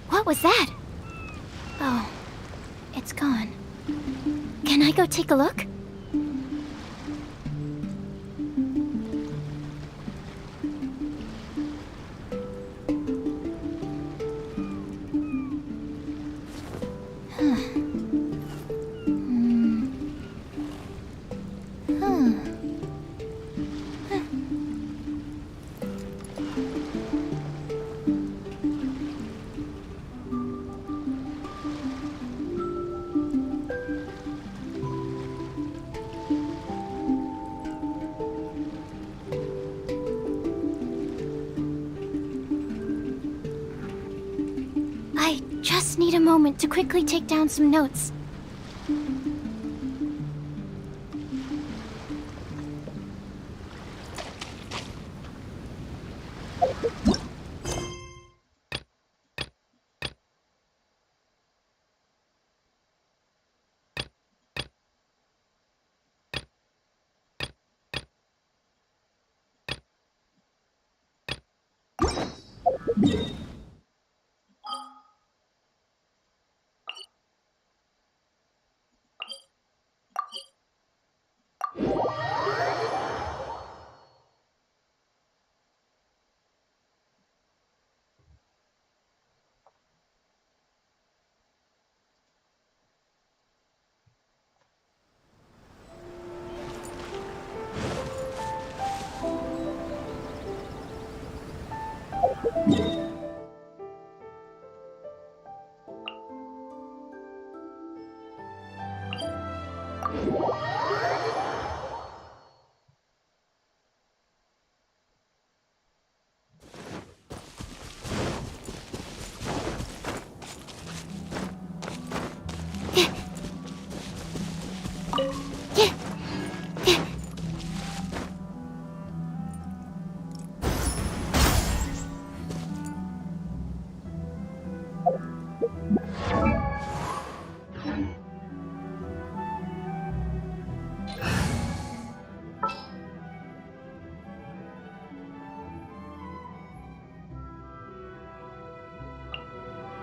What was that? Oh, it's gone. Can I go take a look? I just need a moment to quickly take down some notes.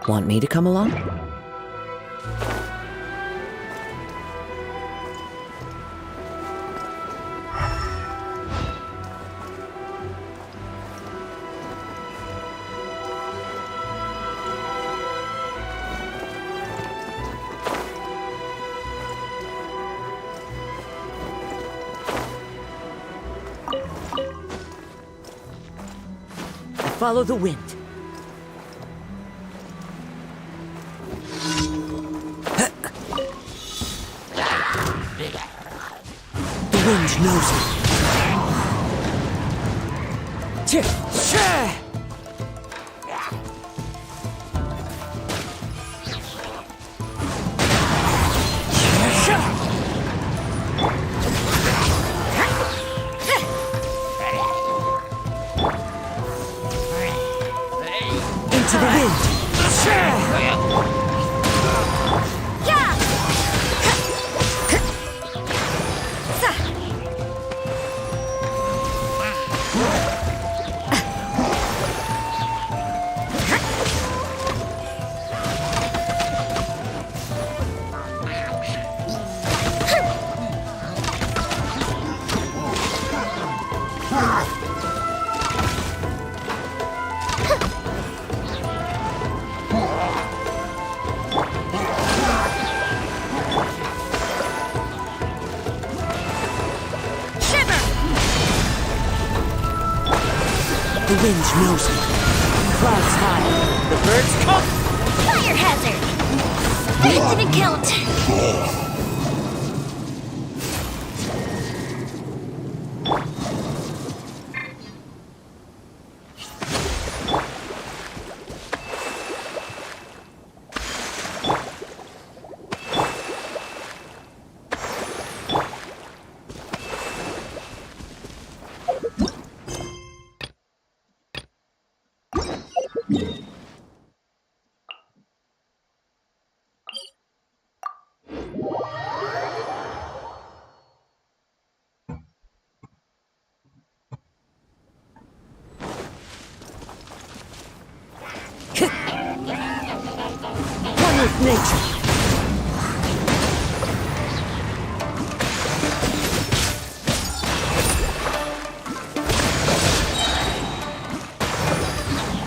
Want me to come along? Follow the wind. The wind knows it. Into the wind. The wind knows it. Clouds high. The birds come. Fire hazard! That didn't count. One with nature.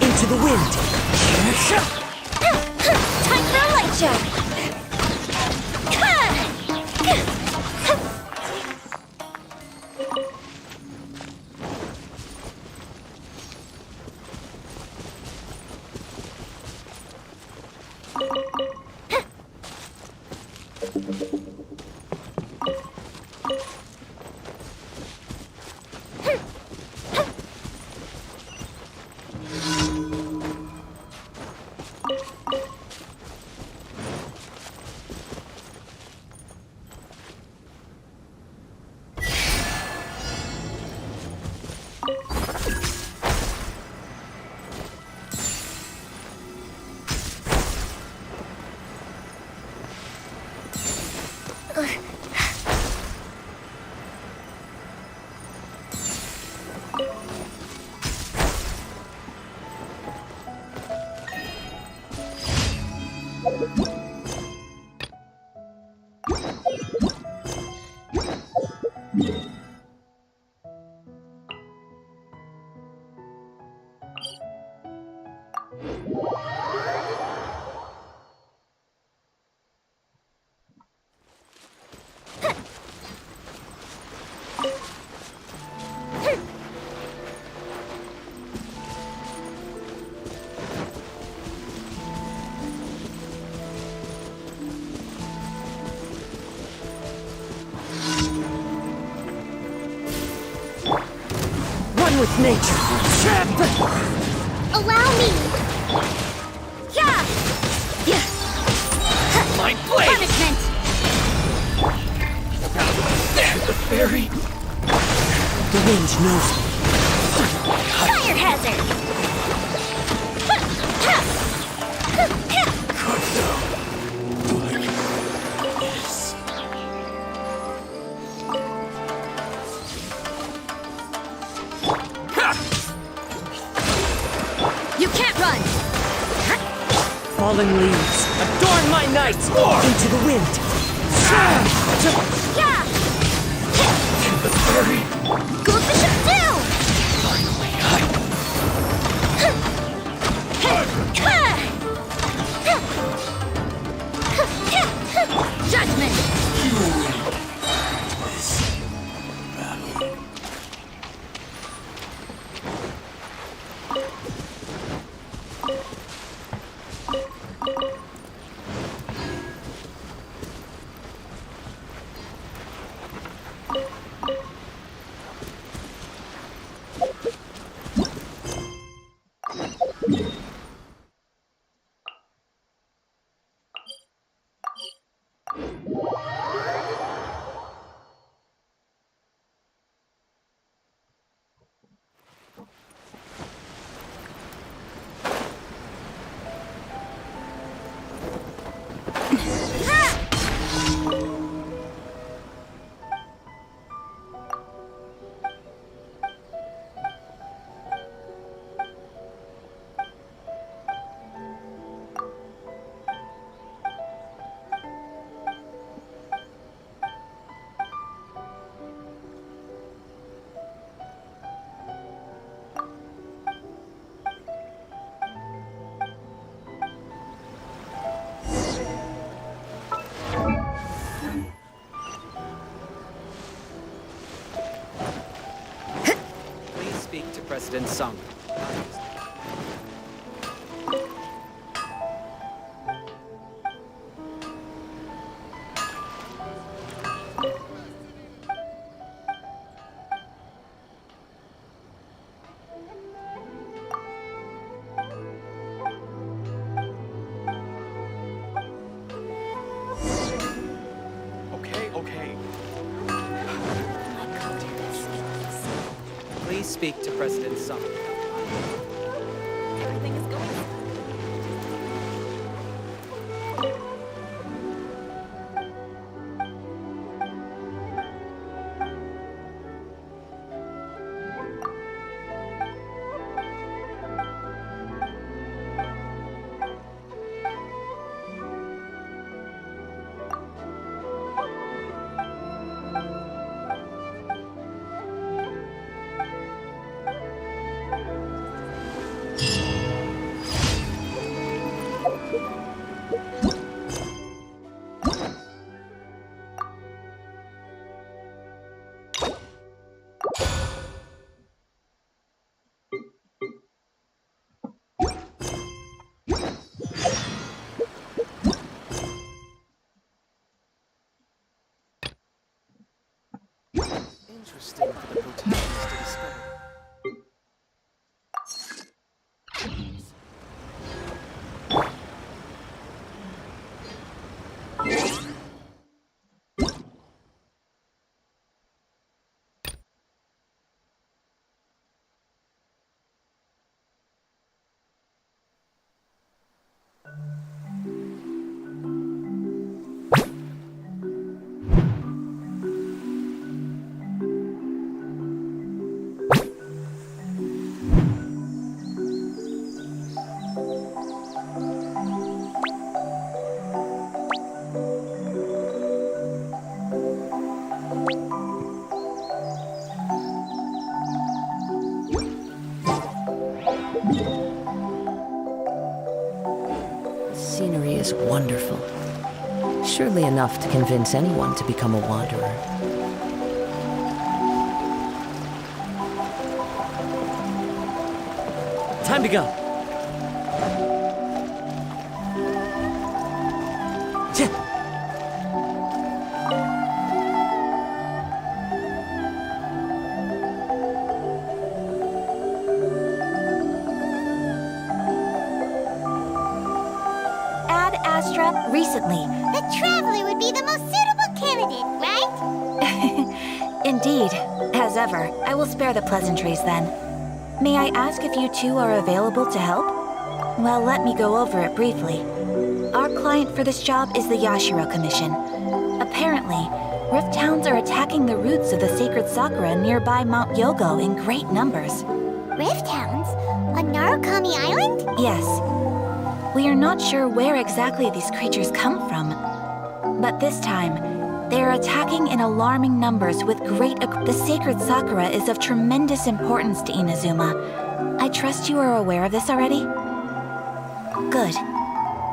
Into the wind. Time for a light show! With nature. Allow me! Yeah! Yeah! My blade! Punishment! The fairy! The wind knows me. Fire hazard! Good though. Like this. You can't run! Falling leaves. Adorn my night. Into the wind. Yeah! The fairy! Goes the ship down! Finally, I... Judgment! You win this battle. Speak to President Sung. Okay. Please speak to President Sung. Everything is going. interesting for the protagonist to discover. The scenery is wonderful. Surely enough to convince anyone to become a wanderer. Time to go. Tch. Ad Astra recently. The Traveler would be the most suitable candidate, right? Indeed. As ever, I will spare the pleasantries then. May I ask if you two are available to help? Well, let me go over it briefly. Our client for this job is the Yashiro Commission. Apparently, Rift Towns are attacking the roots of the sacred sakura nearby Mount Yogo in great numbers. Rift Hounds? On Narukami Island? Yes. We are not sure where exactly these creatures come from. But this time, they are attacking in alarming numbers with the sacred sakura is of tremendous importance to Inazuma. I trust you are aware of this already? Good.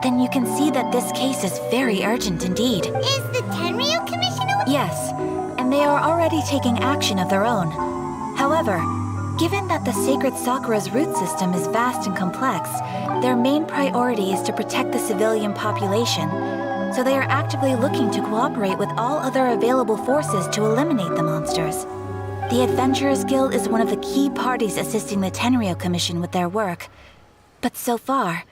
Then you can see that this case is very urgent indeed. Is the Tenryu Commission aware? Yes, and they are already taking action of their own. However, given that the sacred sakura's root system is vast and complex, their main priority is to protect the civilian population, so they are actively looking to cooperate with all other available forces to eliminate the monsters. The Adventurers Guild is one of the key parties assisting the Tenryu Commission with their work. But so far,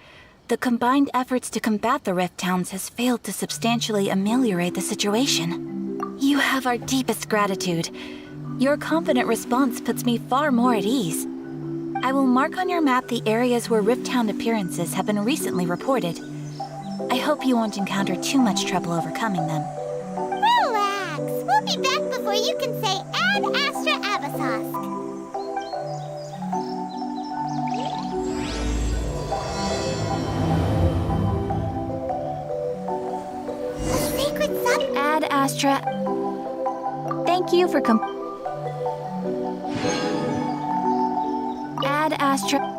the combined efforts to combat the Rift Towns has failed to substantially ameliorate the situation. You have our deepest gratitude. Your confident response puts me far more at ease. I will mark on your map the areas where Rift Town appearances have been recently reported. I hope you won't encounter too much trouble overcoming them. Relax. We'll be back before you can say Ad Astra Abasosk. Sacred Sakura. Ad Astra, thank you for Ad Astra.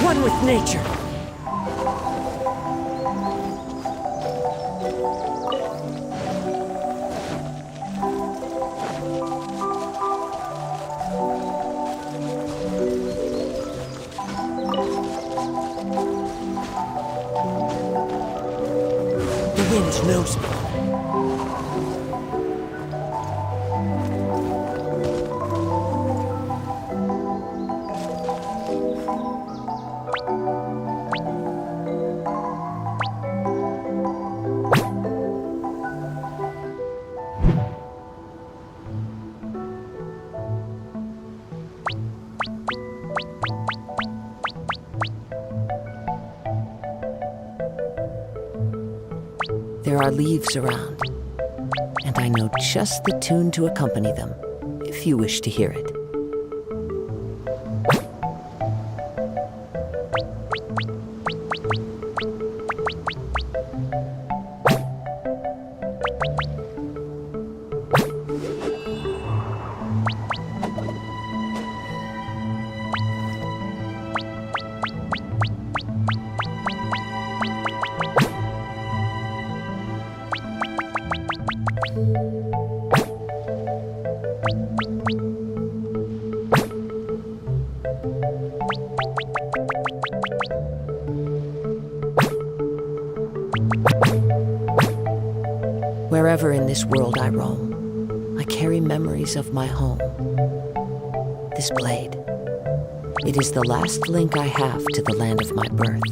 One with nature. The wind knows me. There are leaves around, and I know just the tune to accompany them, if you wish to hear it. Wherever in this world I roam, I carry memories of my home. This blade, it is the last link I have to the land of my birth.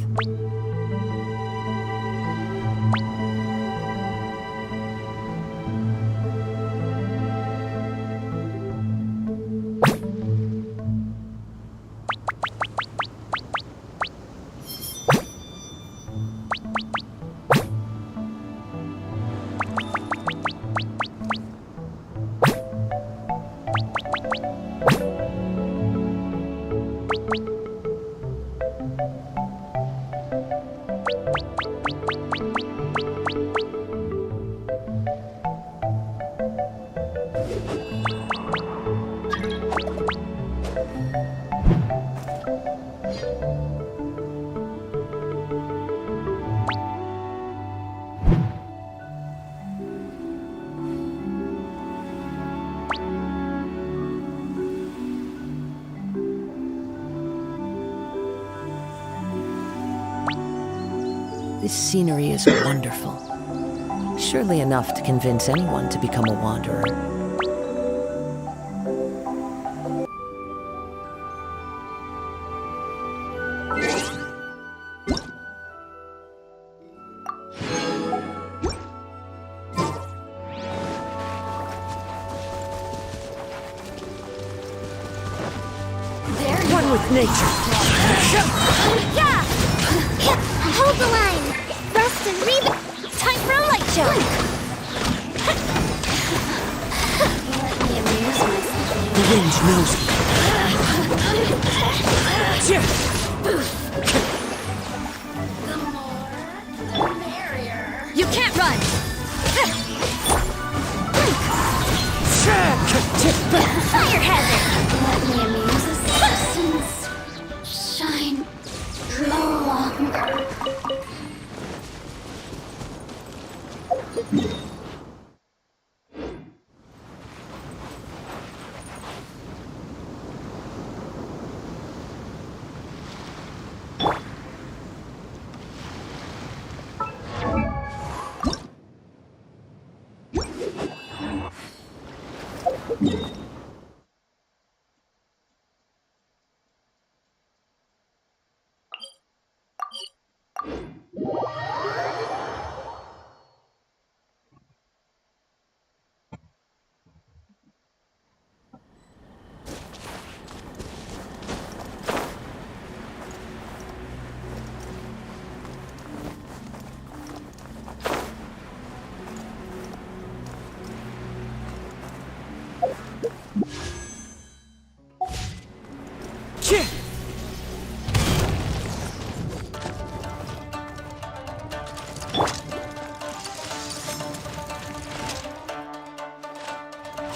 This scenery is wonderful. Surely enough to convince anyone to become a wanderer. One with nature. Yeah! Hold the line! Rest and reboot! Time for a light show! Let me amuse myself. The wind knows me. The more, the merrier. You can't run! Fire hazard! Let me amuse the substance. Shine no longer.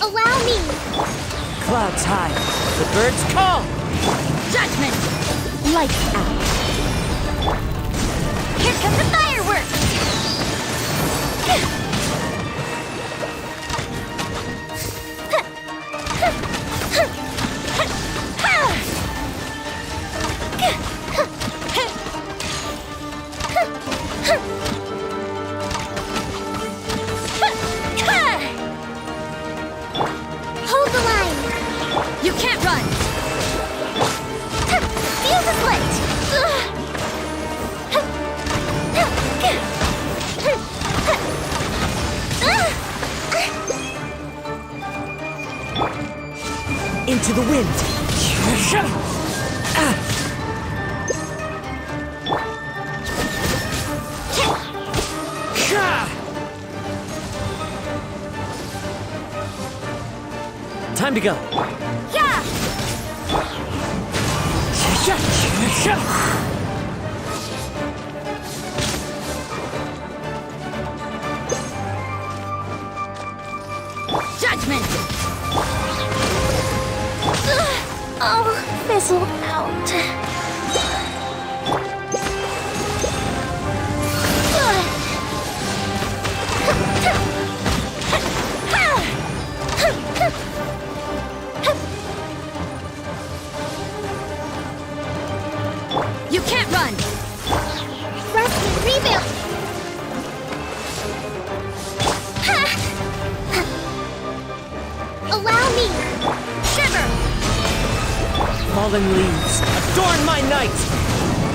Allow me! Clouds high, the birds call! Judgment! Lights out! Here come the fireworks! Hold the line! You can't run! Feel the split! Into the wind! Time to go! Yeah! Judgment! Oh, fizzle out. You can't run! Rest and rebuild! Allow me! Shiver! Fallen leaves, adorn my night!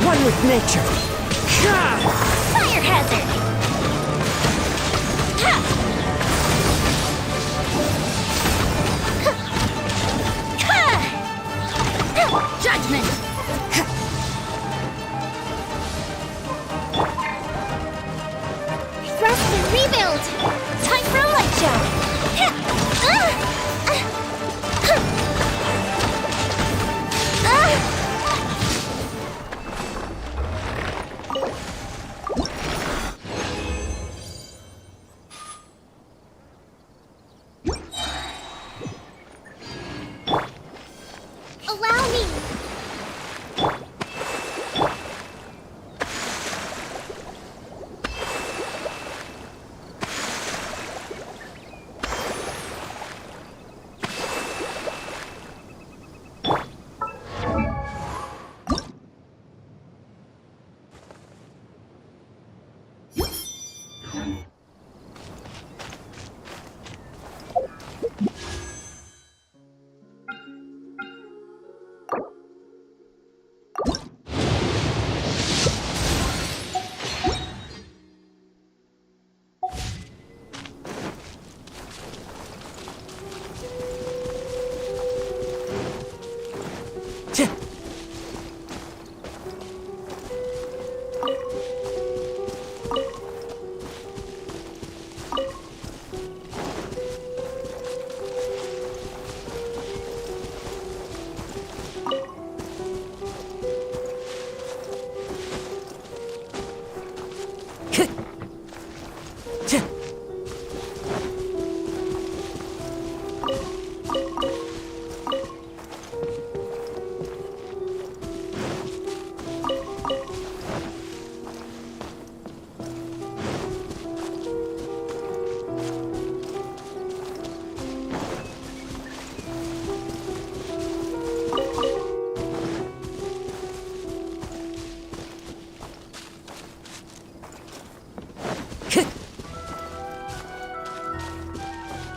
One with nature! Fire hazard! Judgment! Rest and rebuild! Time for a light show! Allow me!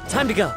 Time to go!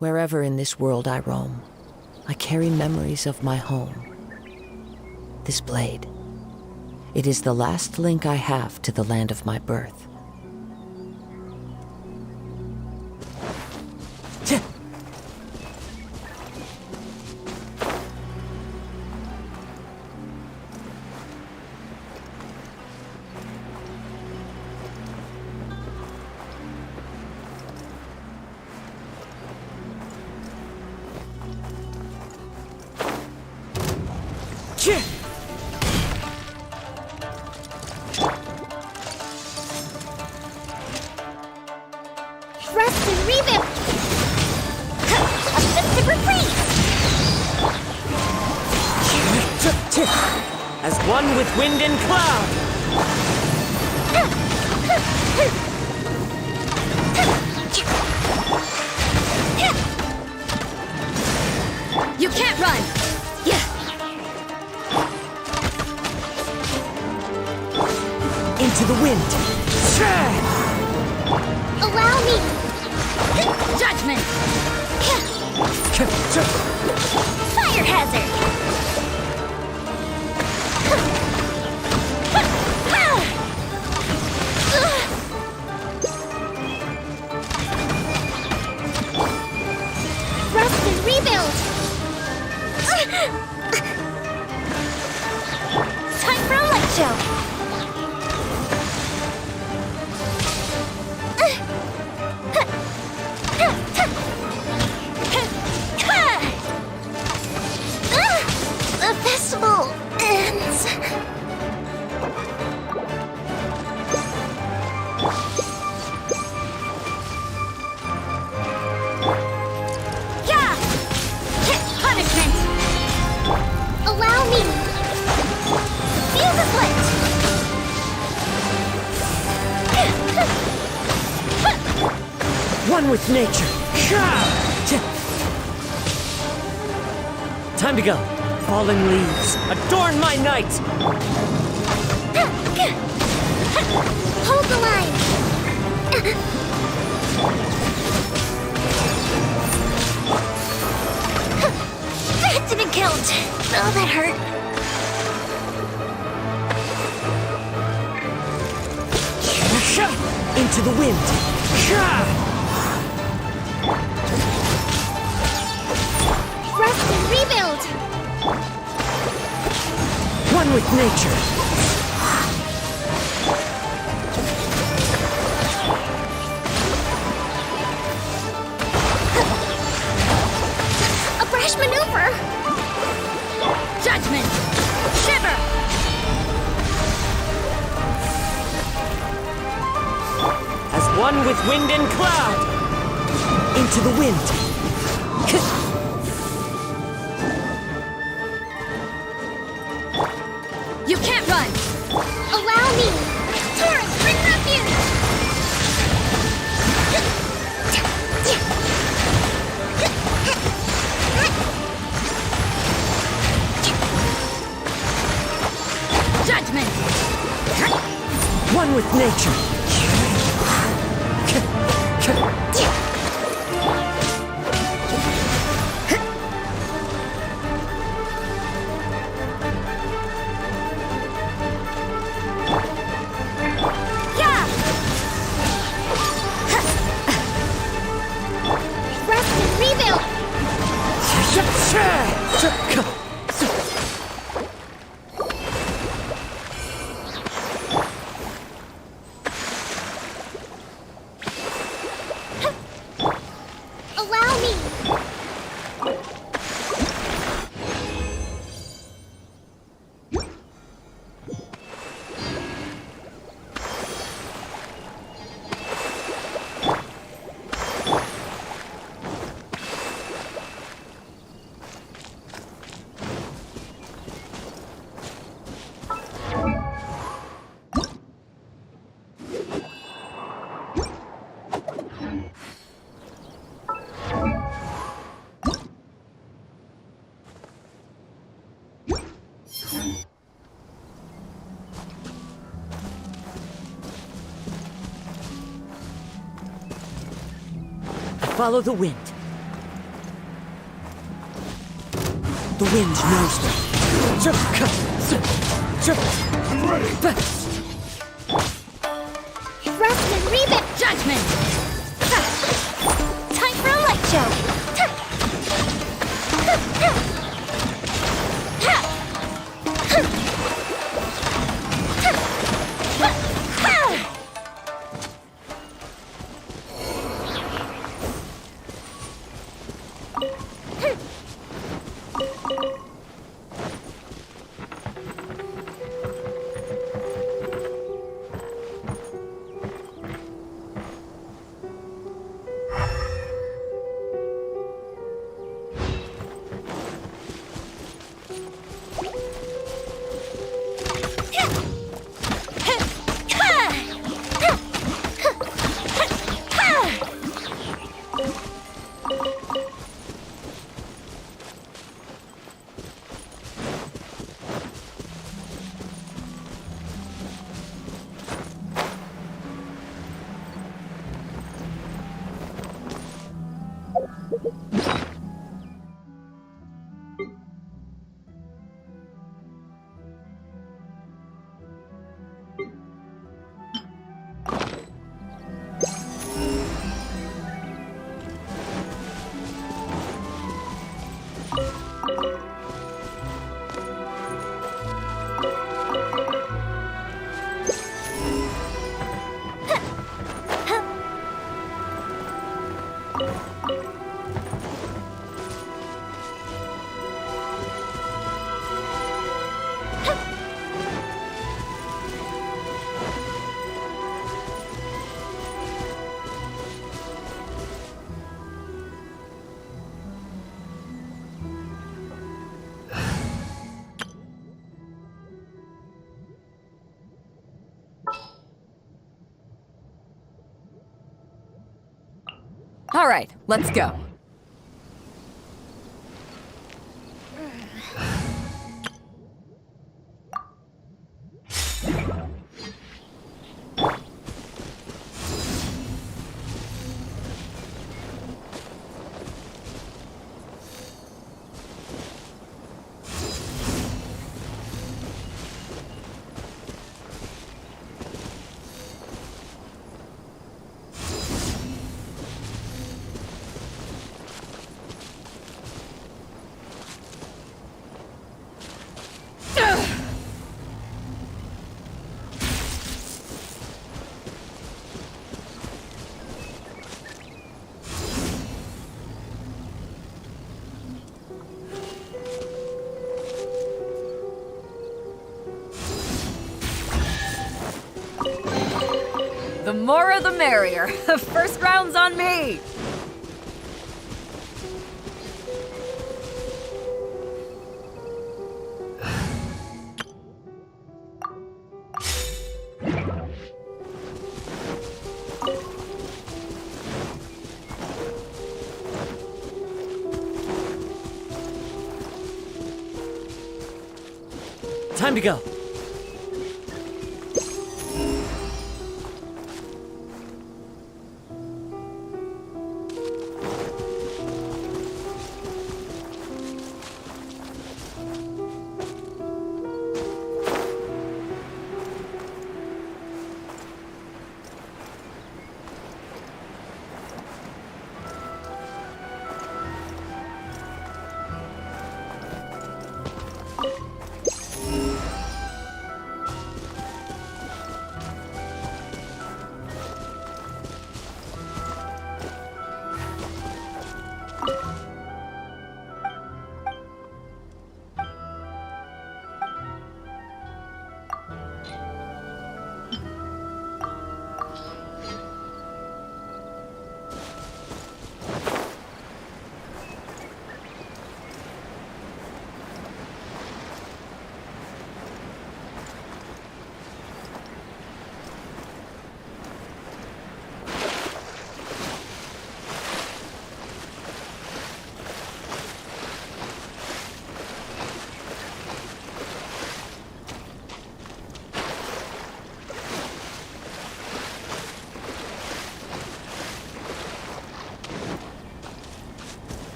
Wherever in this world I roam, I carry memories of my home. This blade, it is the last link I have to the land of my birth. Rest and rebuild! A fist of reprieve! As one with wind and cloud! You can't run! Yeah! Into the wind! Allow me! Judgment! Fire hazard! Rest and rebuild! Time for a light show! The festival ends. Yeah! Punishment! Allow me! Feel the flint! One with nature! Time to go! Fallen leaves, adorn my night! Hold the line! That didn't count! Oh, that hurt. Into the wind! Rest and rebuild! One with nature! A brash maneuver! Judgment! Shiver! As one with wind and cloud! Into the wind! You can't run! Allow me! Taurus, bring refuge! Judgment! One with nature! Yeah! Rest and rebuild! Allow me! Follow the wind. The wind knows me. I'm ready! Rest and rebit judgment! Time for a light show! All right, let's go. The more the merrier. First round's on me. Time to go.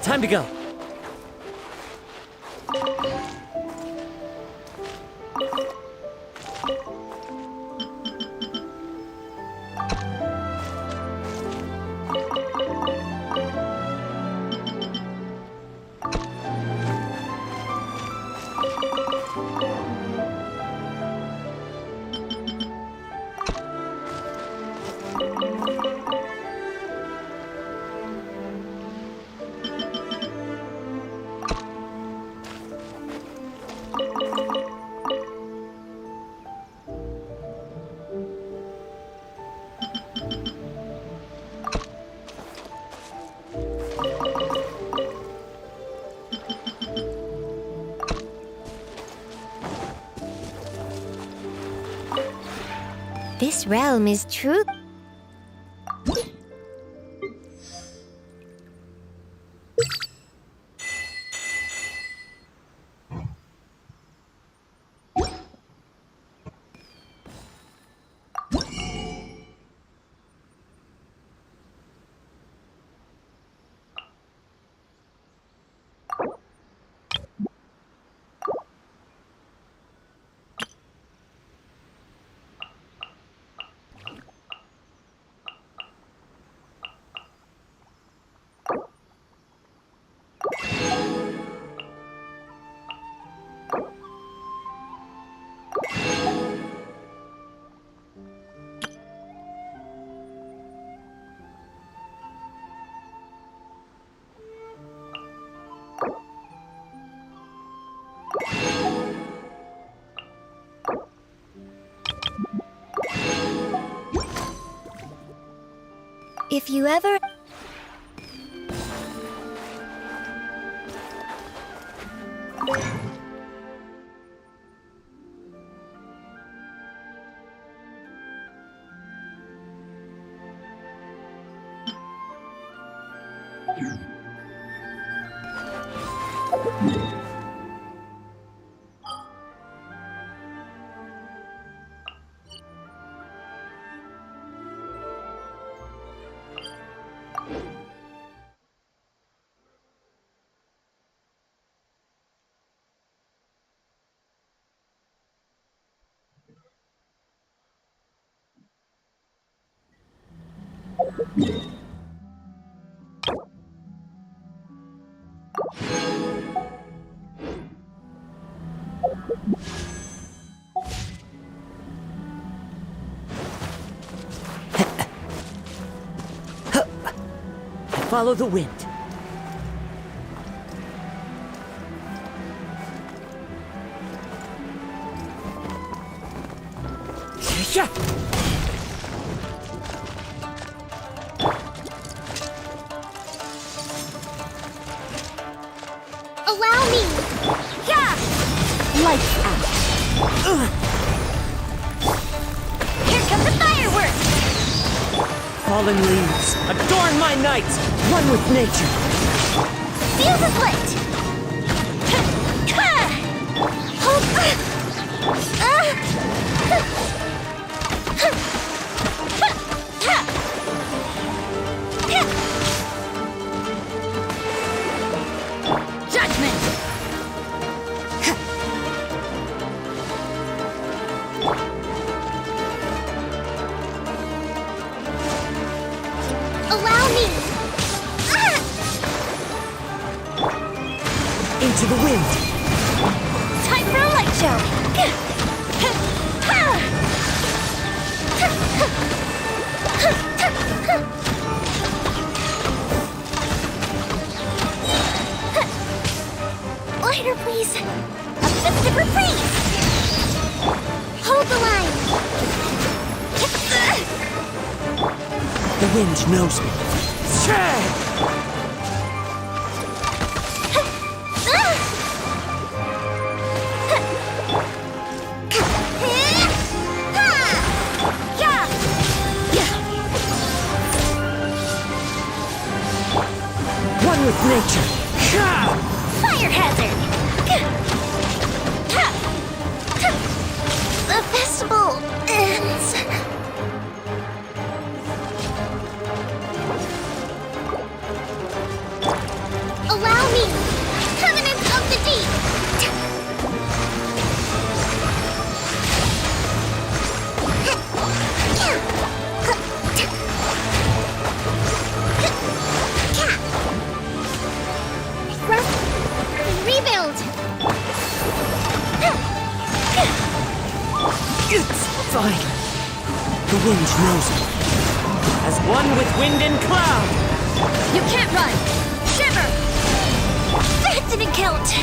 Time to go. This realm is true. If you ever... Follow the wind. Yeah. Allow me! Yeah! Lights out. Here come the fireworks! Fallen leaves, adorn my night, one with nature. Fuse is lit! Judgment! Allow me! Into the wind. Time for a light show! Lighter, please! A festive reprise! Hold the line! The wind knows me. One with nature. Fire hazard! The festival ends. wind knows it. As one with wind and cloud! You can't run! Shiver! That didn't count!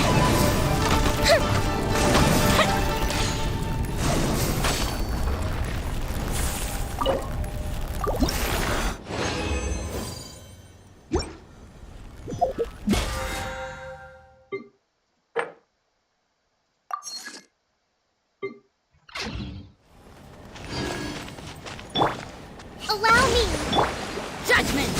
Allow me! Judgment!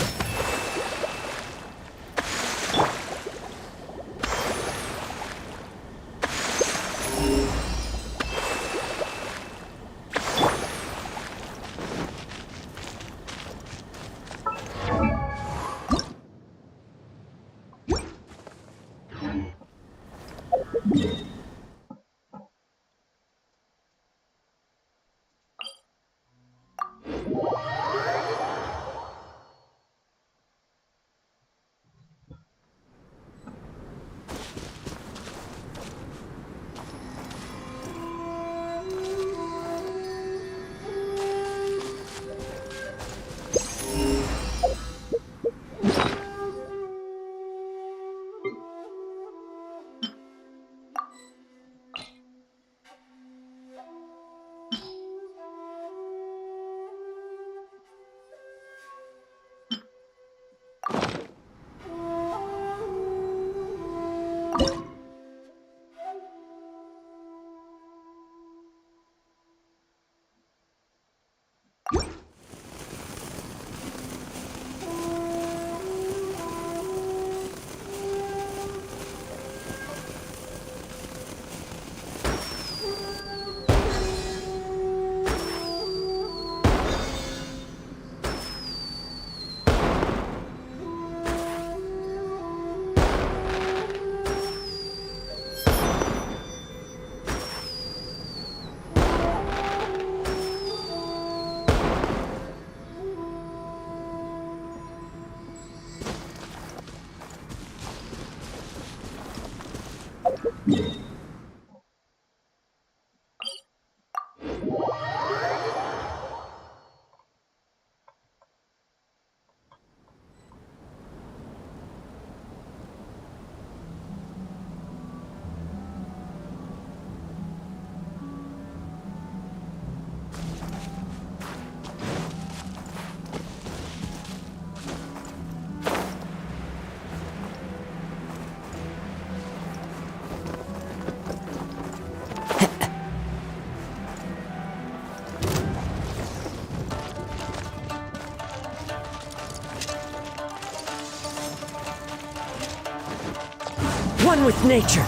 One with nature!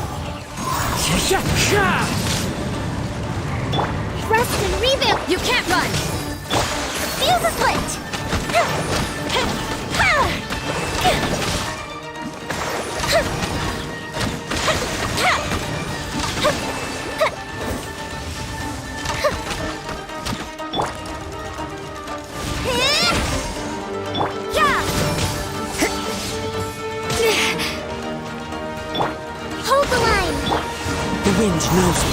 Rest and revamp! You can't run! Feel the split! Hold the line! The wind knows it.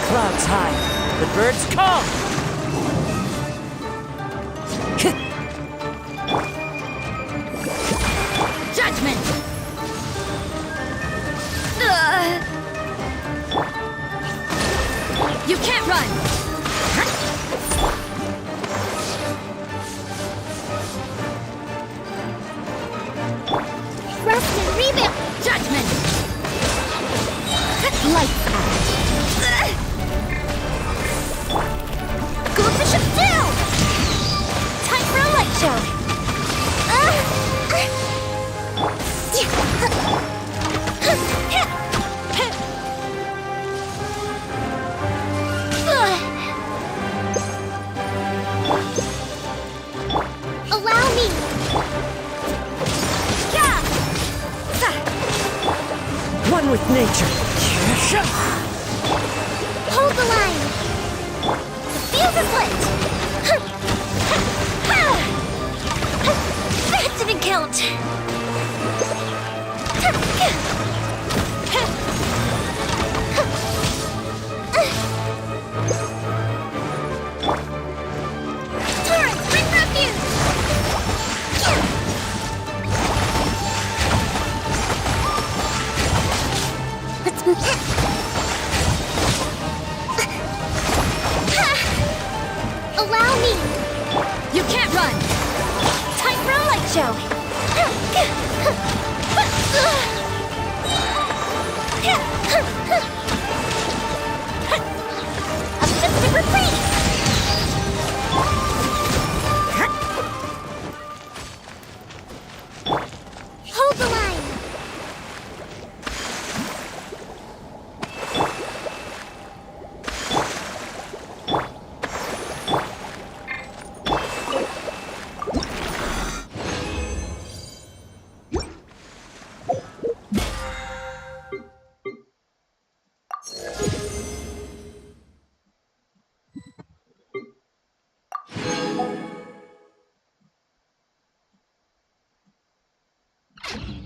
Clouds high, the birds call! Judgment! You can't run! Rest and revamp! Judgment! Light out! Go bishop down! Time for a light show! Allow me! One with nature! Hold the line! The field is lit! That didn't count! A mystic retreat! Hold the line!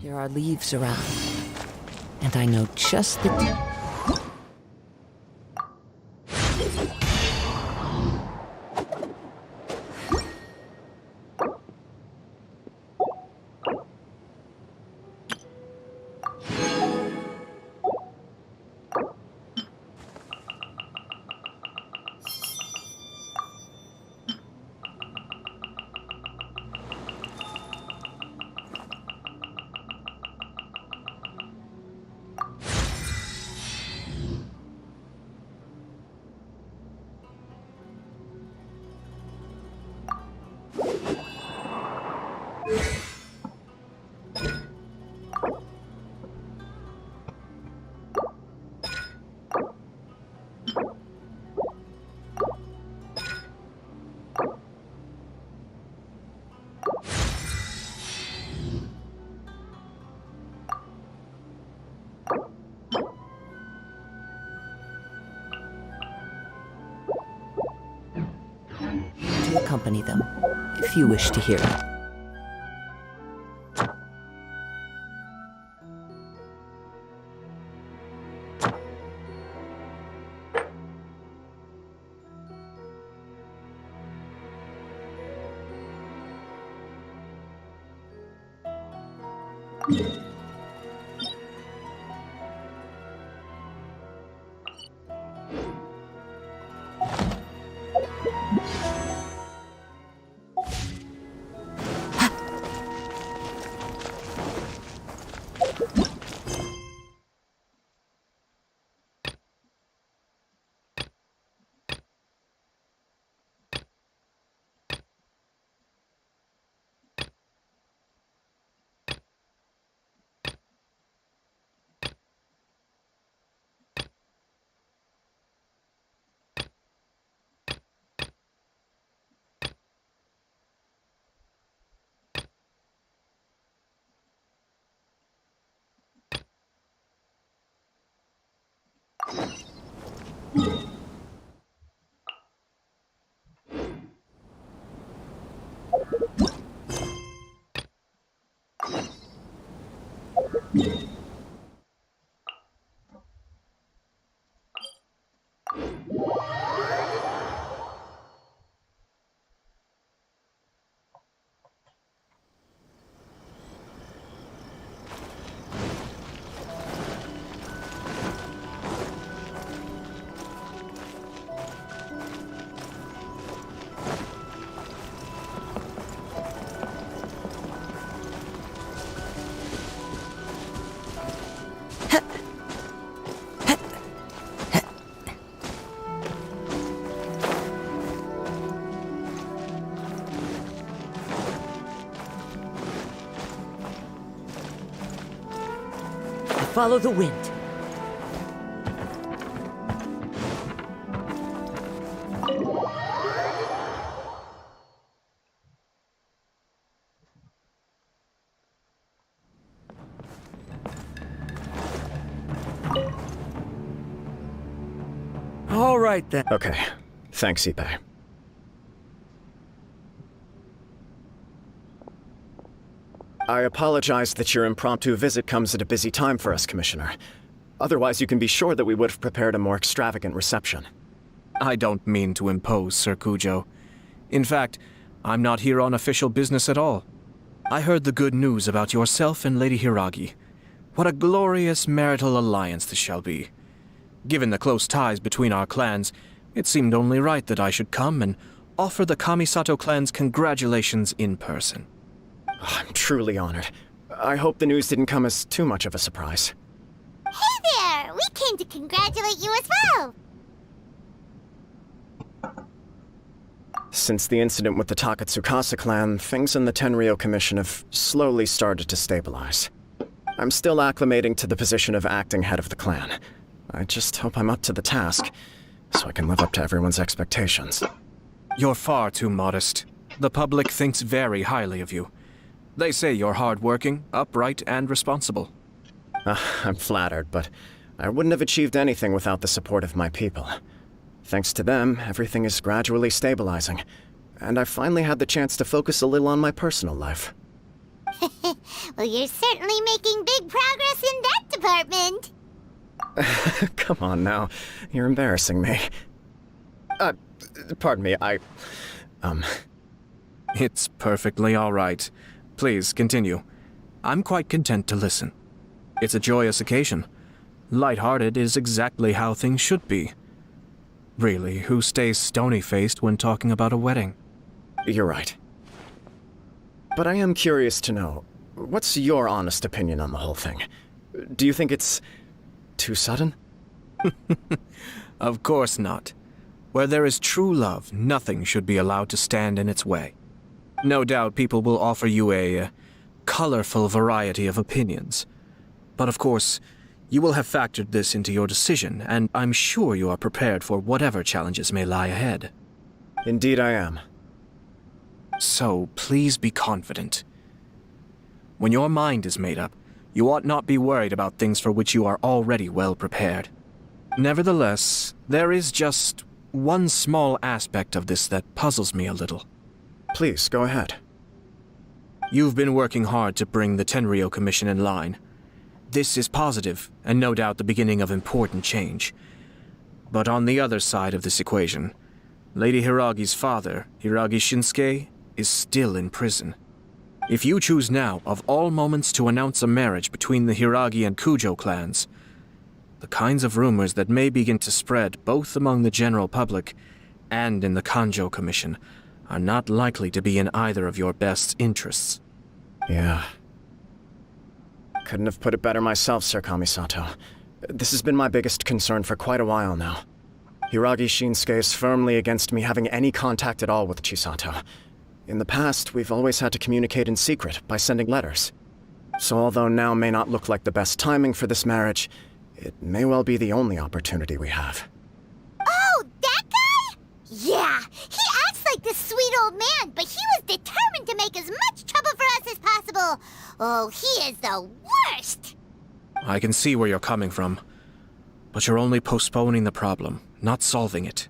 There are leaves around, and I know just the... to accompany them, if you wish to hear it. Follow the wind. All right then. Okay. Thanks, Ipe. I apologize that your impromptu visit comes at a busy time for us, Commissioner. Otherwise, you can be sure that we would have prepared a more extravagant reception. I don't mean to impose, Sir Kujo. In fact, I'm not here on official business at all. I heard the good news about yourself and Lady Hiragi. What a glorious marital alliance this shall be. Given the close ties between our clans, it seemed only right that I should come and offer the Kamisato clan's congratulations in person. I'm truly honored. I hope the news didn't come as too much of a surprise. Hey there! We came to congratulate you as well! Since the incident with the Takatsukasa clan, things in the Tenryou Commission have slowly started to stabilize. I'm still acclimating to the position of acting head of the clan. I just hope I'm up to the task, so I can live up to everyone's expectations. You're far too modest. The public thinks very highly of you. They say you're hardworking, upright, and responsible. I'm flattered, but I wouldn't have achieved anything without the support of my people. Thanks to them, everything is gradually stabilizing, and I finally had the chance to focus a little on my personal life. Well, you're certainly making big progress in that department. Come on now, you're embarrassing me. Pardon me, It's perfectly all right. Please, continue. I'm quite content to listen. It's a joyous occasion. Light-hearted is exactly how things should be. Really, who stays stony-faced when talking about a wedding? You're right. But I am curious to know, what's your honest opinion on the whole thing? Do you think it's too sudden? Of course not. Where there is true love, nothing should be allowed to stand in its way. No doubt people will offer you a colorful variety of opinions. But of course, you will have factored this into your decision, and I'm sure you are prepared for whatever challenges may lie ahead. Indeed I am. So, please be confident. When your mind is made up, you ought not be worried about things for which you are already well prepared. Nevertheless, there is just one small aspect of this that puzzles me a little. Please, go ahead. You've been working hard to bring the Tenryou Commission in line. This is positive, and no doubt the beginning of important change. But on the other side of this equation, Lady Hiragi's father, Hiragi Shinsuke, is still in prison. If you choose now, of all moments, to announce a marriage between the Hiragi and Kujo clans, the kinds of rumors that may begin to spread both among the general public and in the Kanjo Commission are not likely to be in either of your best interests. Yeah. Couldn't have put it better myself, Sir Kamisato. This has been my biggest concern for quite a while now. Hiragi Shinsuke is firmly against me having any contact at all with Chisato. In the past, we've always had to communicate in secret by sending letters. So although now may not look like the best timing for this marriage, it may well be the only opportunity we have. Oh, that guy? Yeah, he acts like this sweet old man, but he was determined to make as much trouble for us as possible. Oh, he is the worst! I can see where you're coming from, but you're only postponing the problem, not solving it.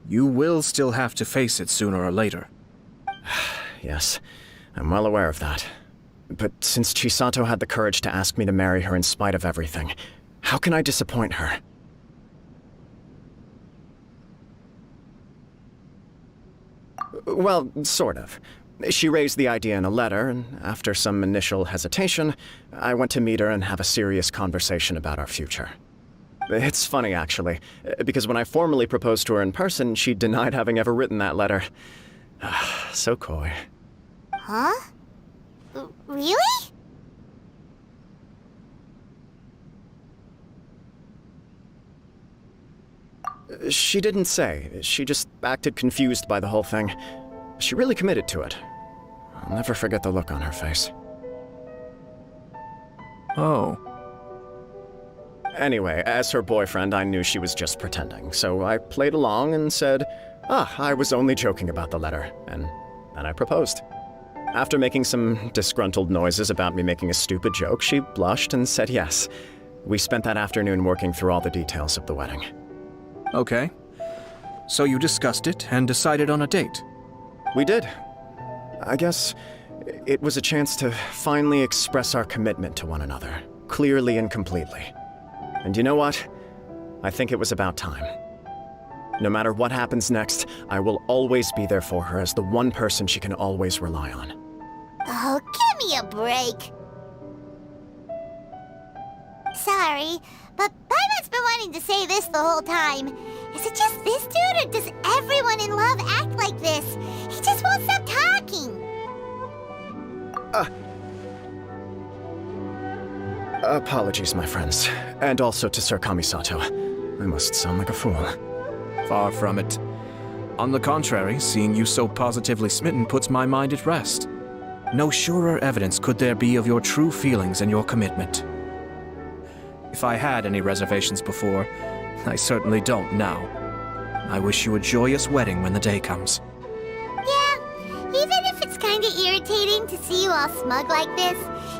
You will still have to face it sooner or later. Yes, I'm well aware of that. But since Chisato had the courage to ask me to marry her in spite of everything, how can I disappoint her? Well, sort of. She raised the idea in a letter, and after some initial hesitation, I went to meet her and have a serious conversation about our future. It's funny, actually, because when I formally proposed to her in person, she denied having ever written that letter. So coy. Huh? Really? She didn't say. She just acted confused by the whole thing. She really committed to it. I'll never forget the look on her face. Oh. Anyway, as her boyfriend, I knew she was just pretending, so I played along and said, I was only joking about the letter, and then I proposed. After making some disgruntled noises about me making a stupid joke, she blushed and said yes. We spent that afternoon working through all the details of the wedding. Okay. So you discussed it and decided on a date? We did. I guess it was a chance to finally express our commitment to one another, clearly and completely. And you know what? I think it was about time. No matter what happens next, I will always be there for her as the one person she can always rely on. Oh, give me a break. Sorry, but Paimon's been wanting to say this the whole time. Is it just this dude, or does everyone in love act like this? He just won't stop talking. Apologies, my friends. And also to Sir Kamisato. I must sound like a fool. Far from it. On the contrary, seeing you so positively smitten puts my mind at rest. No surer evidence could there be of your true feelings and your commitment. If I had any reservations before, I certainly don't now. I wish you a joyous wedding when the day comes. Yeah, even if it's kinda irritating to see you all smug like this,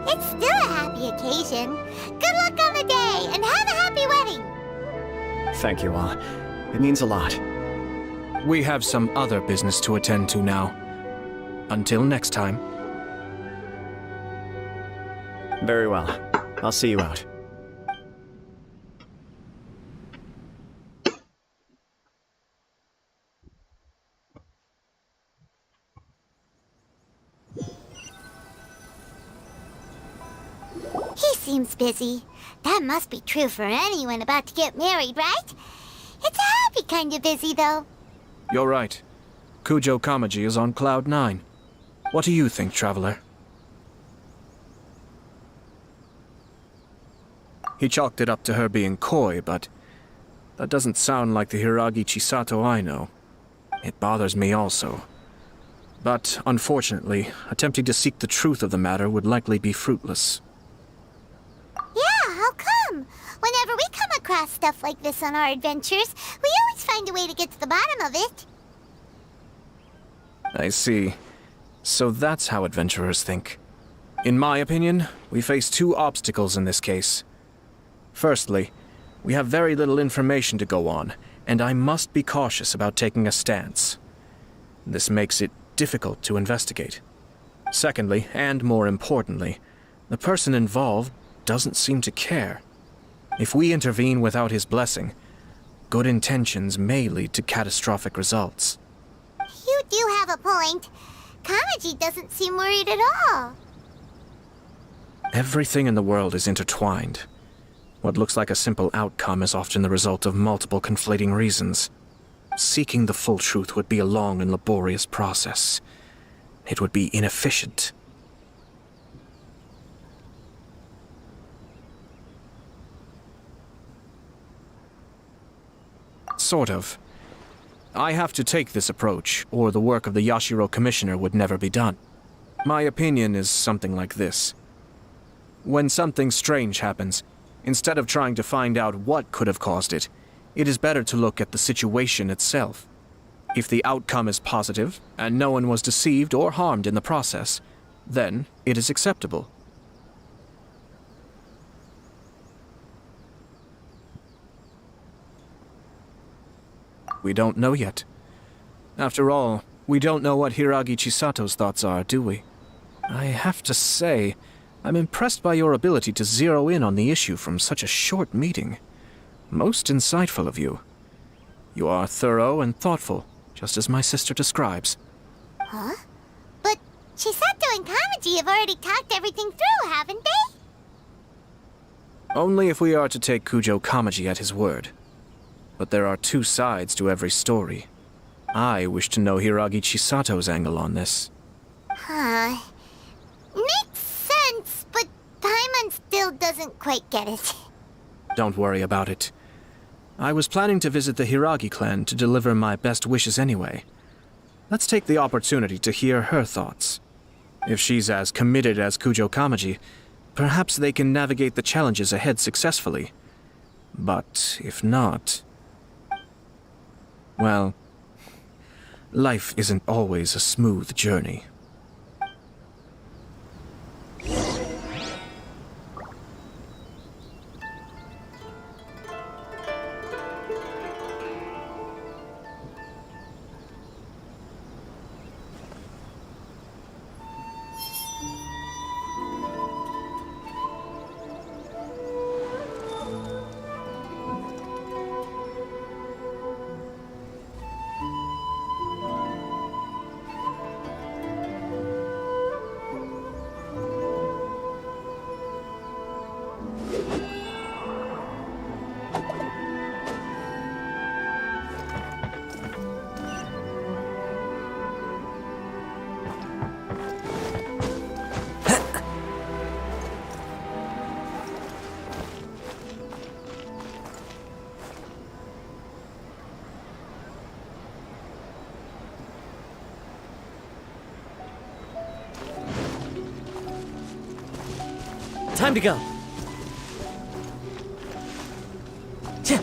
it's still a happy occasion. Good luck on the day, and have a happy wedding! Thank you all. It means a lot. We have some other business to attend to now. Until next time. Very well. I'll see you out. He seems busy. That must be true for anyone about to get married, right? It's a happy kind of busy, though. You're right. Kujo Kamaji is on Cloud 9. What do you think, Traveler? He chalked it up to her being coy, but that doesn't sound like the Hiragi Chisato I know. It bothers me also. But, unfortunately, attempting to seek the truth of the matter would likely be fruitless. Yeah, how come? Whenever we come across stuff like this on our adventures, we always find a way to get to the bottom of it. I see. So that's how adventurers think. In my opinion, we face two obstacles in this case. Firstly, we have very little information to go on, and I must be cautious about taking a stance. This makes it difficult to investigate. Secondly, and more importantly, the person involved doesn't seem to care. If we intervene without his blessing, good intentions may lead to catastrophic results. You do have a point. Kamaji doesn't seem worried at all. Everything in the world is intertwined. What looks like a simple outcome is often the result of multiple conflating reasons. Seeking the full truth would be a long and laborious process. It would be inefficient. Sort of. I have to take this approach, or the work of the Yashiro Commissioner would never be done. My opinion is something like this. When something strange happens, instead of trying to find out what could have caused it, it is better to look at the situation itself. If the outcome is positive, and no one was deceived or harmed in the process, then it is acceptable. We don't know yet. After all, we don't know what Hiragi Chisato's thoughts are, do we? I have to say, I'm impressed by your ability to zero in on the issue from such a short meeting. Most insightful of you. You are thorough and thoughtful, just as my sister describes. Huh? But Chisato and Kamaji have already talked everything through, haven't they? Only if we are to take Kujo Kamaji at his word. But there are two sides to every story. I wish to know Hiragi Chisato's angle on this. Huh. Makes sense, but Paimon still doesn't quite get it. Don't worry about it. I was planning to visit the Hiragi clan to deliver my best wishes anyway. Let's take the opportunity to hear her thoughts. If she's as committed as Kujo Kamaji, perhaps they can navigate the challenges ahead successfully. But if not... well, life isn't always a smooth journey. Time to go. Tch.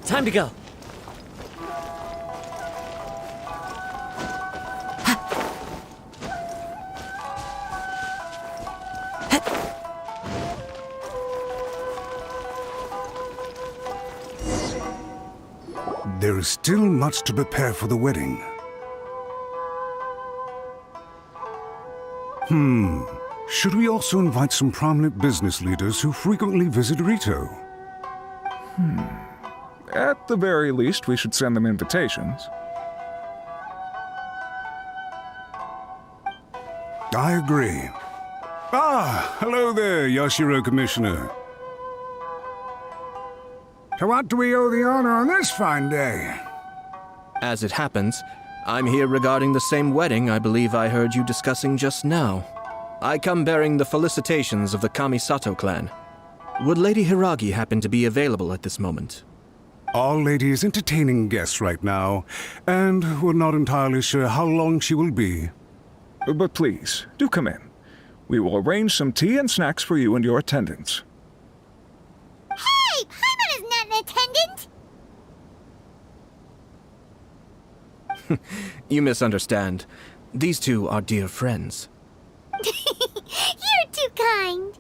Time to go. There is still much to prepare for the wedding. Should we also invite some prominent business leaders who frequently visit Rito? At the very least, we should send them invitations. I agree. Ah, hello there, Yashiro Commissioner. To what do we owe the honor on this fine day? As it happens, I'm here regarding the same wedding I believe I heard you discussing just now. I come bearing the felicitations of the Kamisato clan. Would Lady Hiragi happen to be available at this moment? Our lady is entertaining guests right now, and we're not entirely sure how long she will be. But please, do come in. We will arrange some tea and snacks for you and your attendants. Hey, Paimon is not an attendant! You misunderstand. These two are dear friends. You're too kind.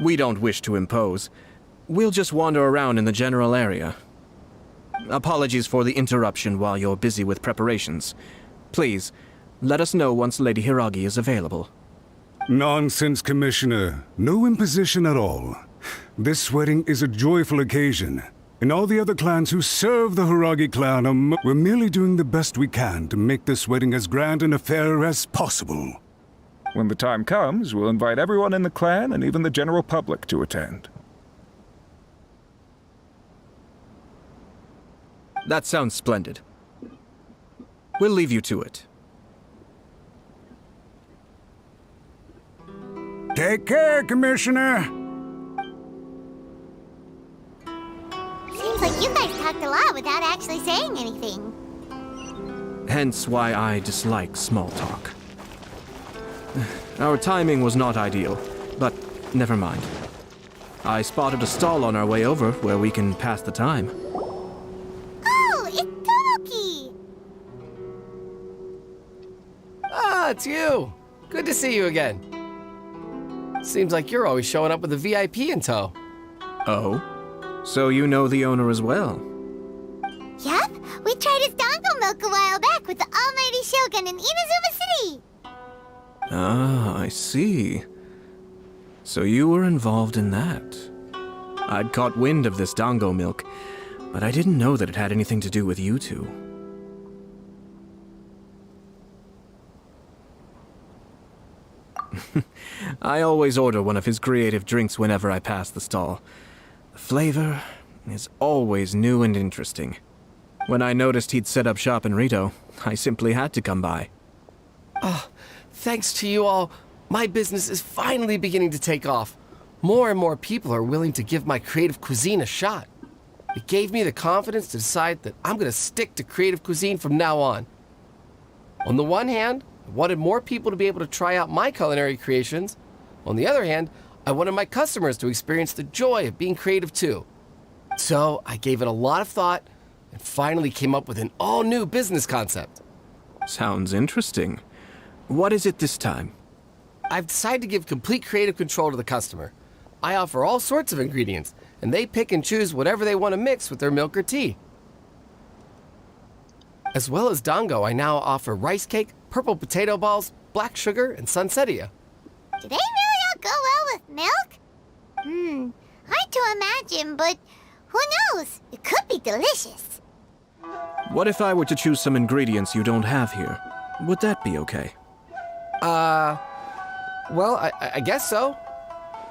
We don't wish to impose. We'll just wander around in the general area. Apologies for the interruption while you're busy with preparations. Please, let us know once Lady Hiragi is available. Nonsense, Commissioner. No imposition at all. This wedding is a joyful occasion, and all the other clans who serve the Hiragi clan we're merely doing the best we can to make this wedding as grand an affair as possible. When the time comes, we'll invite everyone in the clan and even the general public to attend. That sounds splendid. We'll leave you to it. Take care, Commissioner. Seems like you guys talked a lot without actually saying anything. Hence why I dislike small talk. Our timing was not ideal, but never mind. I spotted a stall on our way over where we can pass the time. Oh, it's Tomoki! Ah, it's you! Good to see you again. Seems like you're always showing up with a VIP in tow. Oh? So you know the owner as well? Yep, we tried his dango milk a while back with the almighty Shogun in Inazuma City. Ah, I see. So you were involved in that. I'd caught wind of this dango milk, but I didn't know that it had anything to do with you two. I always order one of his creative drinks whenever I pass the stall. The flavor is always new and interesting. When I noticed he'd set up shop in Rito, I simply had to come by. Thanks to you all, my business is finally beginning to take off. More and more people are willing to give my creative cuisine a shot. It gave me the confidence to decide that I'm going to stick to creative cuisine from now on. On the one hand, I wanted more people to be able to try out my culinary creations. On the other hand, I wanted my customers to experience the joy of being creative too. So I gave it a lot of thought and finally came up with an all-new business concept. Sounds interesting. What is it this time? I've decided to give complete creative control to the customer. I offer all sorts of ingredients, and they pick and choose whatever they want to mix with their milk or tea. As well as dango, I now offer rice cake, purple potato balls, black sugar, and sunsettia. Do they really all go well with milk? hard to imagine, but who knows? It could be delicious. What if I were to choose some ingredients you don't have here? Would that be okay? Well, I guess so.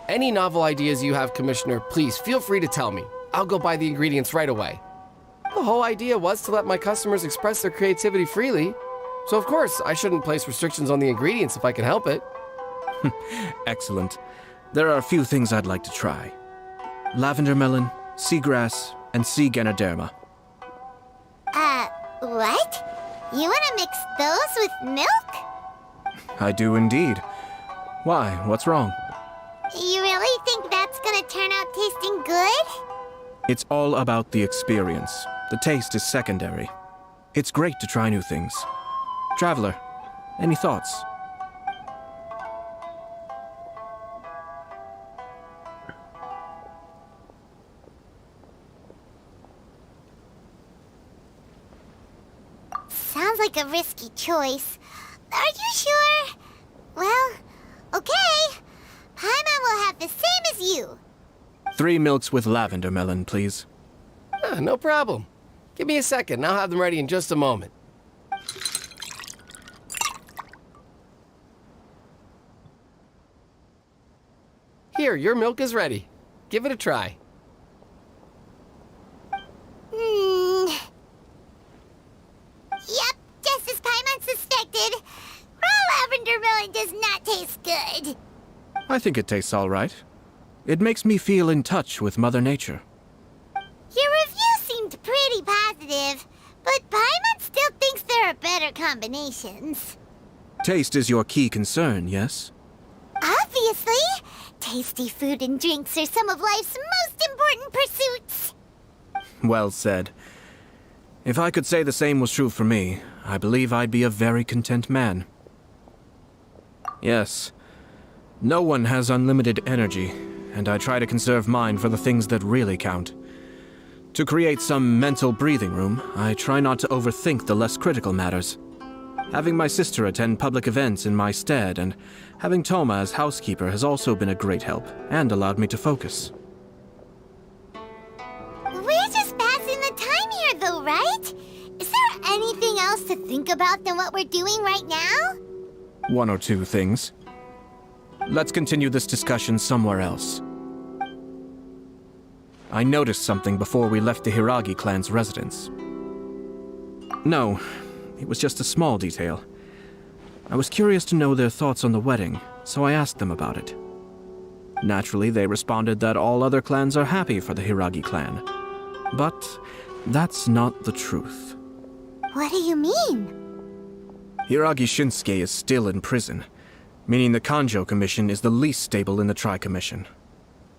Any novel ideas you have, Commissioner, please feel free to tell me. I'll go buy the ingredients right away. The whole idea was to let my customers express their creativity freely. So of course, I shouldn't place restrictions on the ingredients if I can help it. Excellent. There are a few things I'd like to try. Lavender melon, seagrass, and sea ganoderma. What? You wanna mix those with milk? I do indeed. Why? What's wrong? You really think that's gonna turn out tasting good? It's all about the experience. The taste is secondary. It's great to try new things. Traveler, any thoughts? Sounds like a risky choice. Are you sure? Well, okay. Paimon will have the same as you. 3 milks with lavender melon, please. No problem. Give me a second, I'll have them ready in just a moment. Here, your milk is ready. Give it a try. Yep, just as Paimon suspected. Raw lavender melon does not taste good. I think it tastes all right. It makes me feel in touch with Mother Nature. Your review seemed pretty positive, but Paimon still thinks there are better combinations. Taste is your key concern, yes? Obviously! Tasty food and drinks are some of life's most important pursuits. Well said. If I could say the same was true for me, I believe I'd be a very content man. Yes. No one has unlimited energy, and I try to conserve mine for the things that really count. To create some mental breathing room, I try not to overthink the less critical matters. Having my sister attend public events in my stead and having Toma as housekeeper has also been a great help and allowed me to focus. We're just passing the time here though, right? Is there anything else to think about than what we're doing right now? 1 or 2 things. Let's continue this discussion somewhere else. I noticed something before we left the Hiragi clan's residence. No, it was just a small detail. I was curious to know their thoughts on the wedding, so I asked them about it. Naturally, they responded that all other clans are happy for the Hiragi clan. But that's not the truth. What do you mean? Hiragi Shinsuke is still in prison, meaning the Kanjo Commission is the least stable in the Tri-Commission.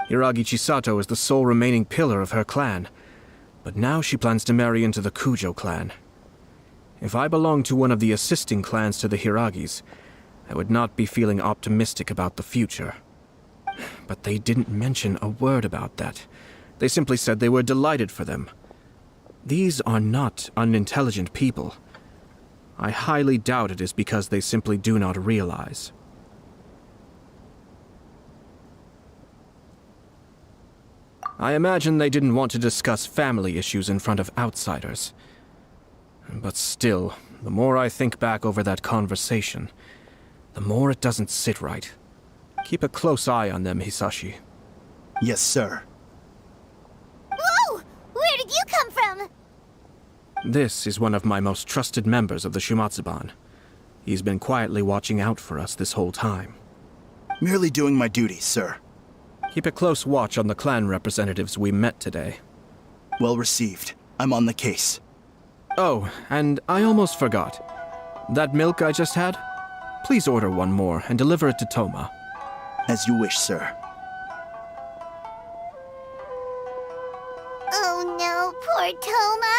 Hiragi Chisato is the sole remaining pillar of her clan, but now she plans to marry into the Kujo clan. If I belonged to one of the assisting clans to the Hiragis, I would not be feeling optimistic about the future. But they didn't mention a word about that. They simply said they were delighted for them. These are not unintelligent people. I highly doubt it is because they simply do not realize. I imagine they didn't want to discuss family issues in front of outsiders. But still, the more I think back over that conversation, the more it doesn't sit right. Keep a close eye on them, Hisashi. Yes, sir. Whoa! Where did you come from? This is one of my most trusted members of the Shumatsuban. He's been quietly watching out for us this whole time. Merely doing my duty, sir. Keep a close watch on the clan representatives we met today. Well received. I'm on the case. Oh, and I almost forgot. That milk I just had? Please order one more and deliver it to Toma. As you wish, sir. Oh no, poor Toma.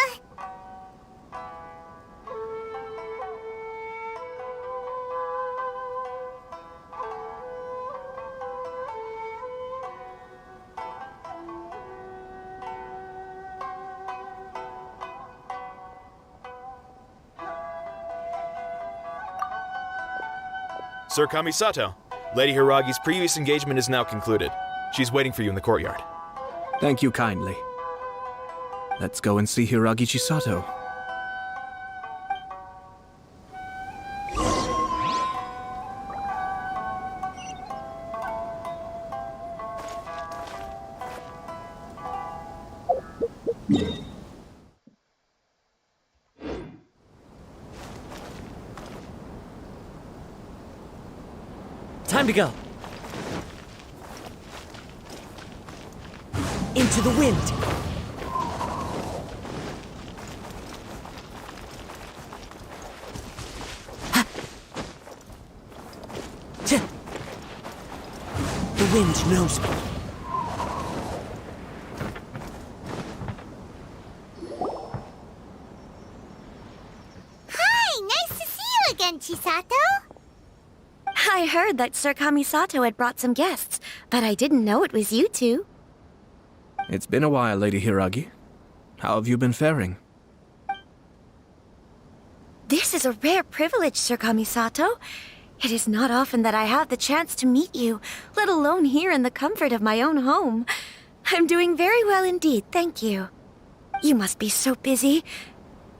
Sir Kamisato, Lady Hiragi's previous engagement is now concluded. She's waiting for you in the courtyard. Thank you kindly. Let's go and see Hiragi Chisato. Time to go. Into the wind. The wind knows me. Hi, nice to see you again, Chisato. I heard that Sir Kamisato had brought some guests, but I didn't know it was you two. It's been a while, Lady Hiragi. How have you been faring? This is a rare privilege, Sir Kamisato. It is not often that I have the chance to meet you, let alone here in the comfort of my own home. I'm doing very well indeed, thank you. You must be so busy.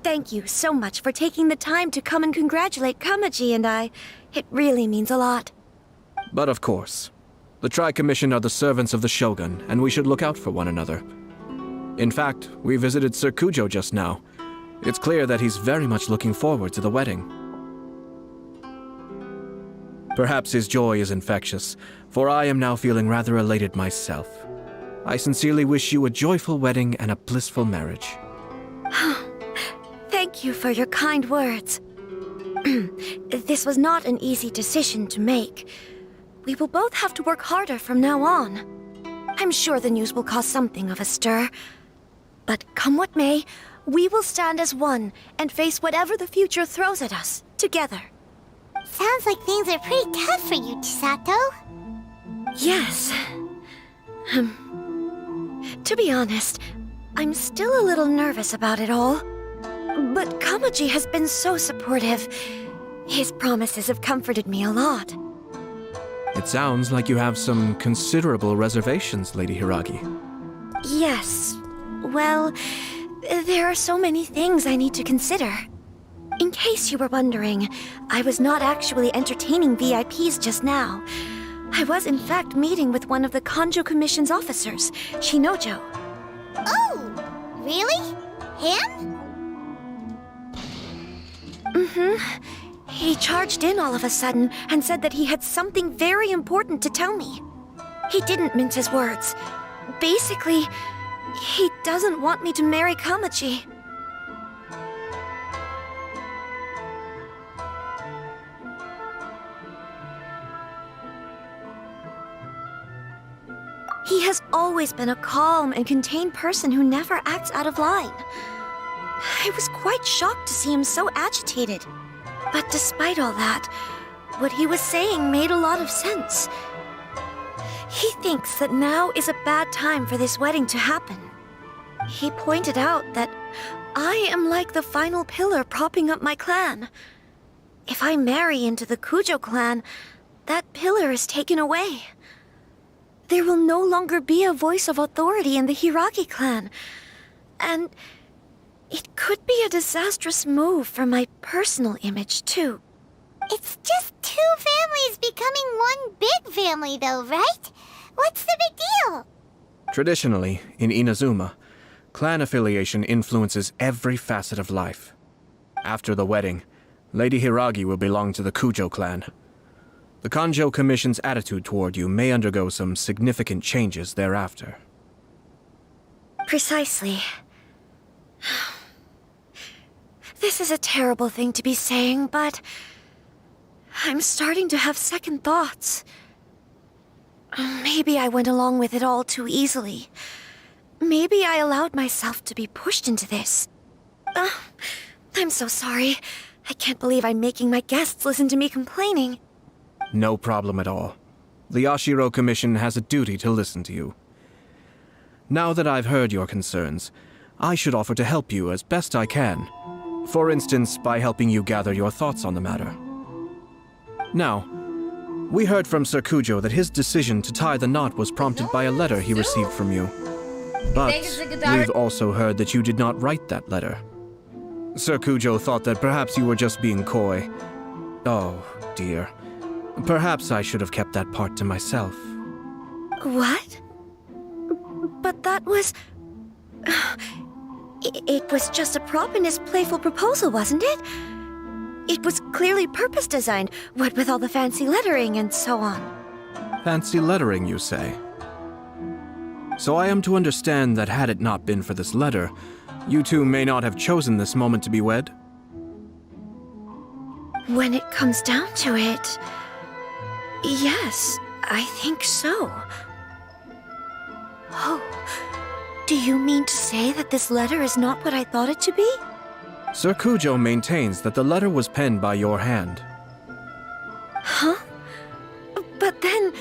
Thank you so much for taking the time to come and congratulate Kamaji and I. It really means a lot. But of course. The Tri-Commission are the servants of the Shogun, and we should look out for one another. In fact, we visited Sir Kujo just now. It's clear that he's very much looking forward to the wedding. Perhaps his joy is infectious, for I am now feeling rather elated myself. I sincerely wish you a joyful wedding and a blissful marriage. Thank you for your kind words. This was not an easy decision to make. We will both have to work harder from now on. I'm sure the news will cause something of a stir. But come what may, we will stand as one and face whatever the future throws at us, together. Sounds like things are pretty tough for you, Chisato. Yes. To be honest, I'm still a little nervous about it all. But Kamaji has been so supportive. His promises have comforted me a lot. It sounds like you have some considerable reservations, Lady Hiragi. Yes. Well, there are so many things I need to consider. In case you were wondering, I was not actually entertaining VIPs just now. I was in fact meeting with one of the Kanjo Commission's officers, Shinojo. Oh, really? Him? He charged in all of a sudden and said that he had something very important to tell me. He didn't mince his words. Basically, he doesn't want me to marry Kamaji. He has always been a calm and contained person who never acts out of line. I was quite shocked to see him so agitated. But despite all that, what he was saying made a lot of sense. He thinks that now is a bad time for this wedding to happen. He pointed out that I am like the final pillar propping up my clan. If I marry into the Kujo clan, that pillar is taken away. There will no longer be a voice of authority in the Hiragi clan. And it could be a disastrous move for my personal image, too. It's just two families becoming one big family, though, right? What's the big deal? Traditionally, in Inazuma, clan affiliation influences every facet of life. After the wedding, Lady Hiragi will belong to the Kujo clan. The Kanjo Commission's attitude toward you may undergo some significant changes thereafter. Precisely. This is a terrible thing to be saying, but I'm starting to have second thoughts. Maybe I went along with it all too easily. Maybe I allowed myself to be pushed into this. I'm so sorry. I can't believe I'm making my guests listen to me complaining. No problem at all. The Yashiro Commission has a duty to listen to you. Now that I've heard your concerns, I should offer to help you as best I can. For instance, by helping you gather your thoughts on the matter. Now, we heard from Sir Kujo that his decision to tie the knot was prompted by a letter he received from you. But we've also heard that you did not write that letter. Sir Kujo thought that perhaps you were just being coy. Oh, dear. Perhaps I should have kept that part to myself. What? But that was... It was just a prop in his playful proposal, wasn't it? It was clearly purpose designed, what with all the fancy lettering and so on. Fancy lettering, you say? So I am to understand that had it not been for this letter, you two may not have chosen this moment to be wed? When it comes down to it... Yes, I think so. Oh, do you mean to say that this letter is not what I thought it to be? Sir Kujo maintains that the letter was penned by your hand. Huh? But then...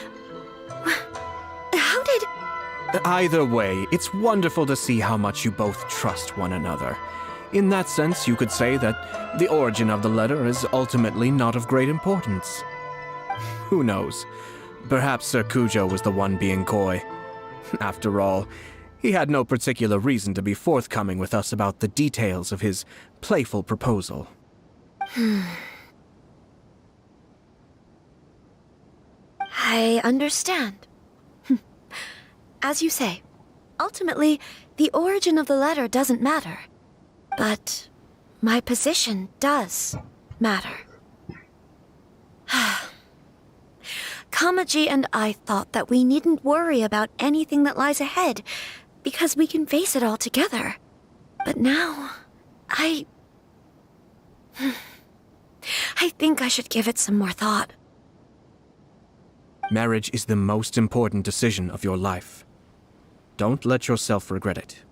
How did... Either way, it's wonderful to see how much you both trust one another. In that sense, you could say that the origin of the letter is ultimately not of great importance. Who knows? Perhaps Sir Kujo was the one being coy. After all, he had no particular reason to be forthcoming with us about the details of his playful proposal. I understand. As you say, ultimately, the origin of the letter doesn't matter. But my position does matter. Kamaji and I thought that we needn't worry about anything that lies ahead, because we can face it all together. But now, I think I should give it some more thought. Marriage is the most important decision of your life. Don't let yourself regret it.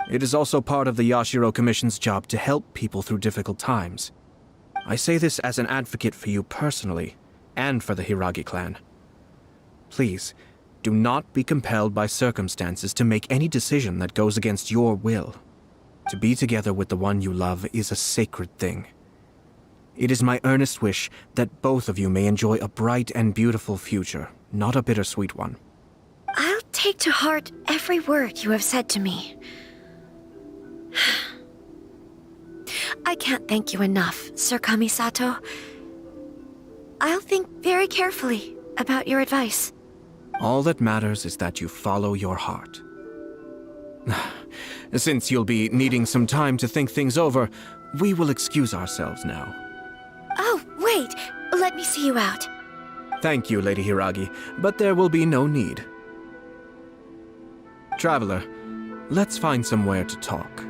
It is also part of the Yashiro Commission's job to help people through difficult times. I say this as an advocate for you personally, and for the Hiragi clan. Please, do not be compelled by circumstances to make any decision that goes against your will. To be together with the one you love is a sacred thing. It is my earnest wish that both of you may enjoy a bright and beautiful future, not a bittersweet one. I'll take to heart every word you have said to me. I can't thank you enough, Sir Kamisato. I'll think very carefully about your advice. All that matters is that you follow your heart. Since you'll be needing some time to think things over, we will excuse ourselves now. Oh, wait! Let me see you out. Thank you, Lady Hiragi, but there will be no need. Traveler, let's find somewhere to talk.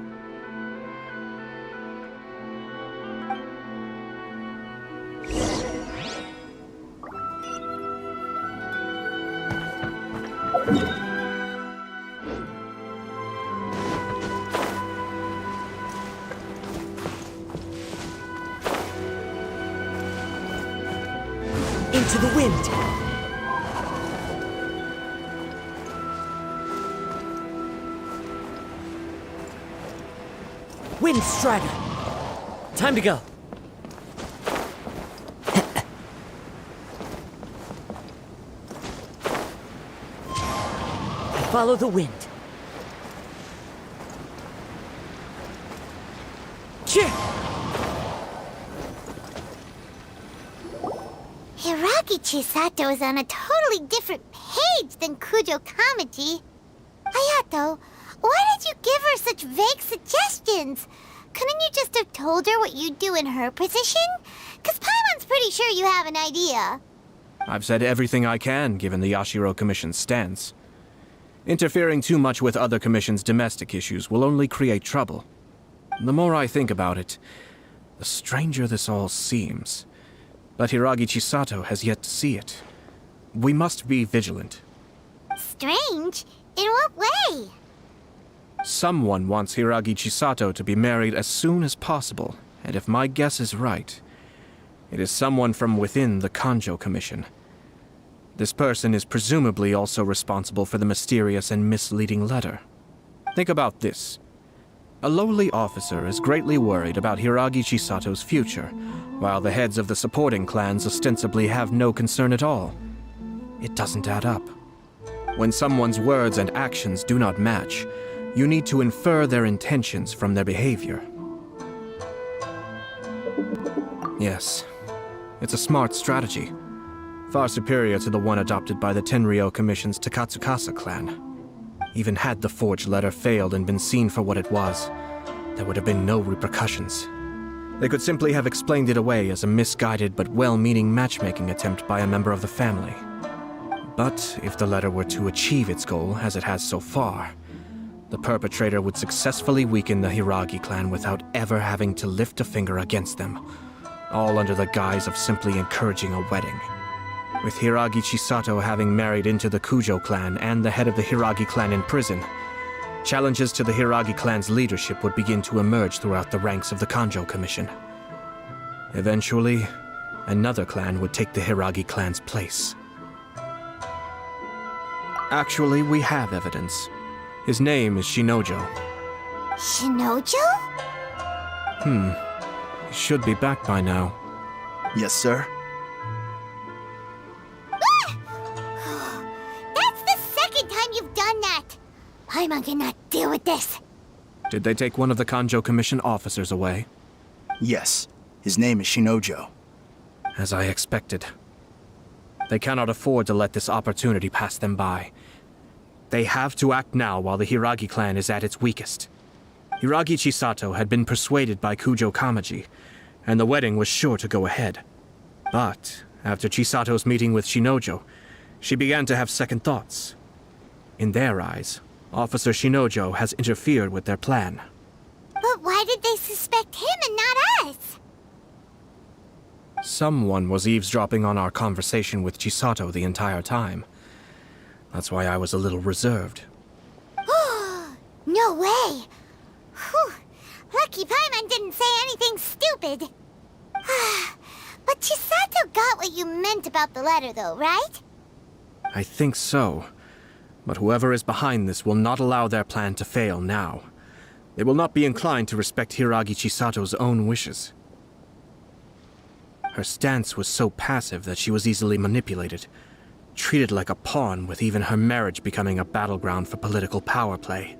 Into the wind! Wind Strider! Time to go! I follow the wind. Cheer! Hiragi Chisato is on a totally different page than Kujo Kamaji. Hayato, why did you give her such vague suggestions? Couldn't you just have told her what you'd do in her position? 'Cause Paimon's pretty sure you have an idea. I've said everything I can, given the Yashiro Commission's stance. Interfering too much with other commissions' domestic issues will only create trouble. The more I think about it, the stranger this all seems. But Hiragi Chisato has yet to see it. We must be vigilant. Strange? In what way? Someone wants Hiragi Chisato to be married as soon as possible, and if my guess is right, it is someone from within the Kanjo Commission. This person is presumably also responsible for the mysterious and misleading letter. Think about this. A lowly officer is greatly worried about Hiragi Chisato's future, while the heads of the supporting clans ostensibly have no concern at all. It doesn't add up. When someone's words and actions do not match, you need to infer their intentions from their behavior. Yes, it's a smart strategy, far superior to the one adopted by the Tenryou Commission's Takatsukasa clan. Even had the forged letter failed and been seen for what it was, there would have been no repercussions. They could simply have explained it away as a misguided but well-meaning matchmaking attempt by a member of the family. But if the letter were to achieve its goal, as it has so far, the perpetrator would successfully weaken the Hiragi clan without ever having to lift a finger against them, all under the guise of simply encouraging a wedding. With Hiragi Chisato having married into the Kujo clan and the head of the Hiragi clan in prison, challenges to the Hiragi clan's leadership would begin to emerge throughout the ranks of the Kanjo Commission. Eventually, another clan would take the Hiragi clan's place. Actually, we have evidence. His name is Shinojo. Shinojo? He should be back by now. Yes, sir. That's the second time you've done that! I'm gonna deal with this. Did they take one of the Kanjo Commission officers away? Yes. His name is Shinojo. As I expected. They cannot afford to let this opportunity pass them by. They have to act now while the Hiragi clan is at its weakest. Hiragi Chisato had been persuaded by Kujo Kamaji, and the wedding was sure to go ahead. But after Chisato's meeting with Shinojo, she began to have second thoughts. In their eyes, Officer Shinojo has interfered with their plan. But why did they suspect him and not us? Someone was eavesdropping on our conversation with Chisato the entire time. That's why I was a little reserved. No way! Whew. Lucky Paimon didn't say anything stupid. But Chisato got what you meant about the letter, though, right? I think so. But whoever is behind this will not allow their plan to fail now. They will not be inclined to respect Hiragi Chisato's own wishes. Her stance was so passive that she was easily manipulated, treated like a pawn, with even her marriage becoming a battleground for political power play.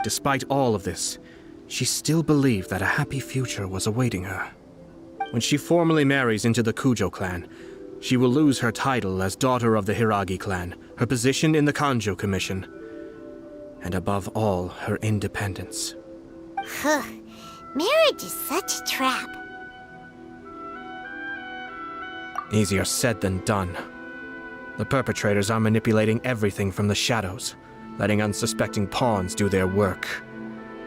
Despite all of this, she still believed that a happy future was awaiting her. When she formally marries into the Kujo clan, she will lose her title as daughter of the Hiragi clan, her position in the Kanjo Commission, and above all, her independence. Marriage is such a trap. Easier said than done. The perpetrators are manipulating everything from the shadows, letting unsuspecting pawns do their work.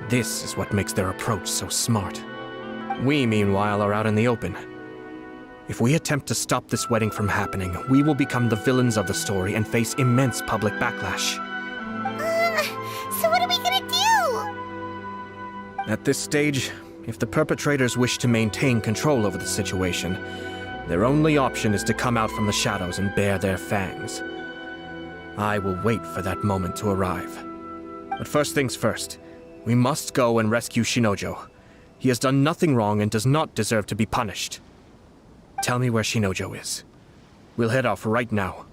This is what makes their approach so smart. We, meanwhile, are out in the open. If we attempt to stop this wedding from happening, we will become the villains of the story and face immense public backlash. So what are we gonna do? At this stage, if the perpetrators wish to maintain control over the situation, their only option is to come out from the shadows and bare their fangs. I will wait for that moment to arrive. But first things first, we must go and rescue Shinojo. He has done nothing wrong and does not deserve to be punished. Tell me where Shinojo is. We'll head off right now.